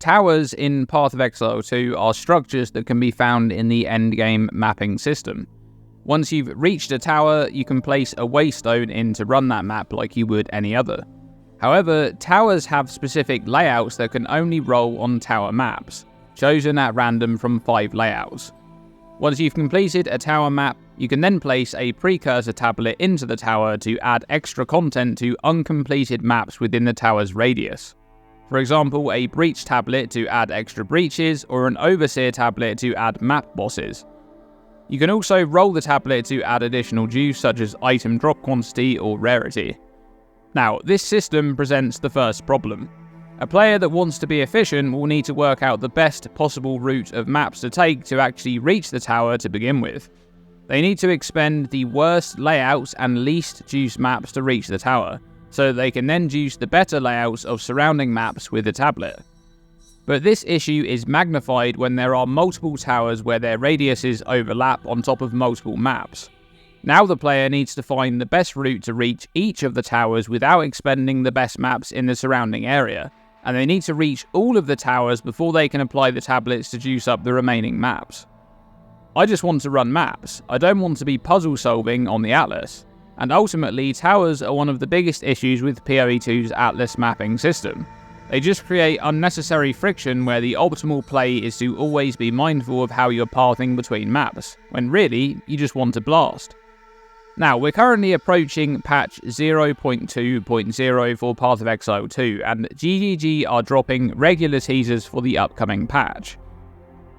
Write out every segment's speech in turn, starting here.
Towers in Path of Exile 2 are structures that can be found in the endgame mapping system. Once you've reached a tower, you can place a waystone in to run that map like you would any other. However, towers have specific layouts that can only roll on tower maps, chosen at random from 5 layouts. Once you've completed a tower map, you can then place a precursor tablet into the tower to add extra content to uncompleted maps within the tower's radius. For example, a breach tablet to add extra breaches, or an overseer tablet to add map bosses. You can also roll the tablet to add additional juice such as item drop quantity or rarity. Now, this system presents the first problem. A player that wants to be efficient will need to work out the best possible route of maps to take to actually reach the tower to begin with. They need to expend the worst layouts and least juice maps to reach the tower, so they can then juice the better layouts of surrounding maps with the tablet. But this issue is magnified when there are multiple towers where their radiuses overlap on top of multiple maps. Now the player needs to find the best route to reach each of the towers without expending the best maps in the surrounding area, and they need to reach all of the towers before they can apply the tablets to juice up the remaining maps. I just want to run maps, I don't want to be puzzle solving on the Atlas, and ultimately towers are one of the biggest issues with PoE2's Atlas mapping system. They just create unnecessary friction where the optimal play is to always be mindful of how you're pathing between maps, when really, you just want to blast. Now, we're currently approaching patch 0.2.0 for Path of Exile 2, and GGG are dropping regular teasers for the upcoming patch.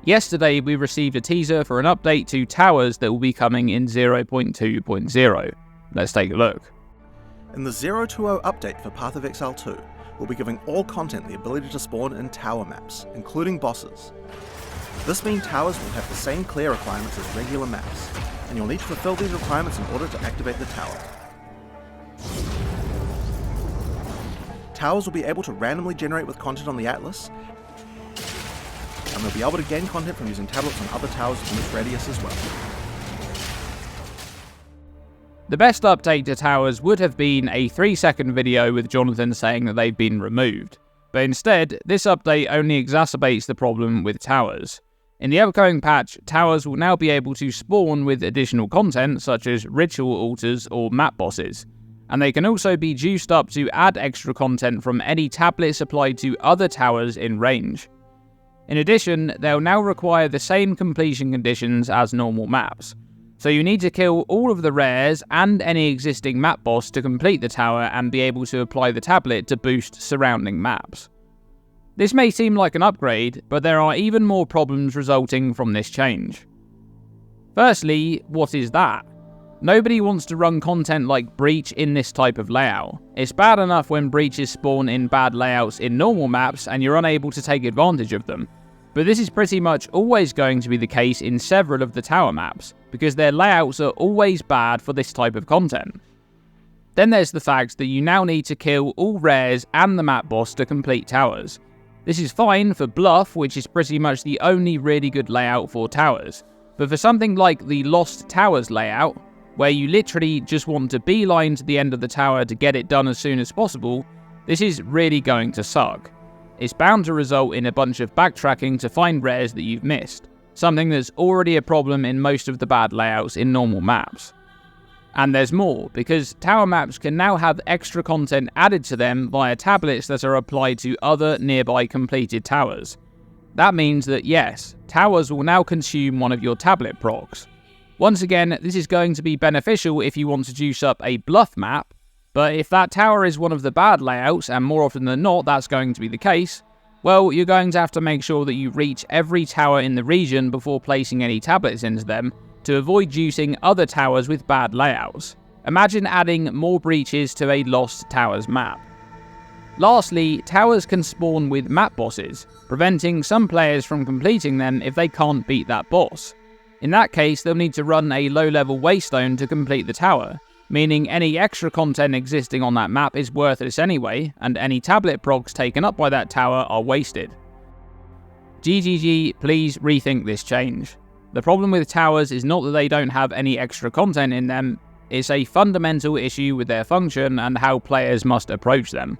Yesterday, we received a teaser for an update to towers that will be coming in 0.2.0. Let's take a look. In the 0.2.0 update for Path of Exile 2, we'll be giving all content the ability to spawn in tower maps, including bosses. This means towers will have the same clear requirements as regular maps, and you'll need to fulfill these requirements in order to activate the tower. Towers will be able to randomly generate with content on the Atlas, and they'll be able to gain content from using tablets on other towers in this radius as well. The best update to towers would have been a 3-second video with Jonathan saying that they've been removed, but instead, this update only exacerbates the problem with towers. In the upcoming patch, towers will now be able to spawn with additional content such as ritual altars or map bosses, and they can also be juiced up to add extra content from any tablets applied to other towers in range. In addition, they'll now require the same completion conditions as normal maps, so you need to kill all of the rares and any existing map boss to complete the tower and be able to apply the tablet to boost surrounding maps. This may seem like an upgrade, but there are even more problems resulting from this change. Firstly, what is that? Nobody wants to run content like Breach in this type of layout. It's bad enough when breaches spawn in bad layouts in normal maps and you're unable to take advantage of them, but this is pretty much always going to be the case in several of the tower maps, because their layouts are always bad for this type of content. Then there's the fact that you now need to kill all rares and the map boss to complete towers. This is fine for Bluff, which is pretty much the only really good layout for towers, but for something like the Lost Towers layout, where you literally just want to beeline to the end of the tower to get it done as soon as possible, this is really going to suck. It's bound to result in a bunch of backtracking to find rares that you've missed, something that's already a problem in most of the bad layouts in normal maps. And there's more, because tower maps can now have extra content added to them via tablets that are applied to other nearby completed towers. That means that yes, towers will now consume one of your tablet procs. Once again, this is going to be beneficial if you want to juice up a Bluff map, but if that tower is one of the bad layouts, and more often than not that's going to be the case, well, you're going to have to make sure that you reach every tower in the region before placing any tablets into them, to avoid juicing other towers with bad layouts. Imagine adding more breaches to a Lost Towers map. Lastly, towers can spawn with map bosses, preventing some players from completing them if they can't beat that boss. In that case, they'll need to run a low-level waystone to complete the tower, meaning any extra content existing on that map is worthless anyway, and any tablet procs taken up by that tower are wasted. GGG, please rethink this change. The problem with towers is not that they don't have any extra content in them, it's a fundamental issue with their function and how players must approach them.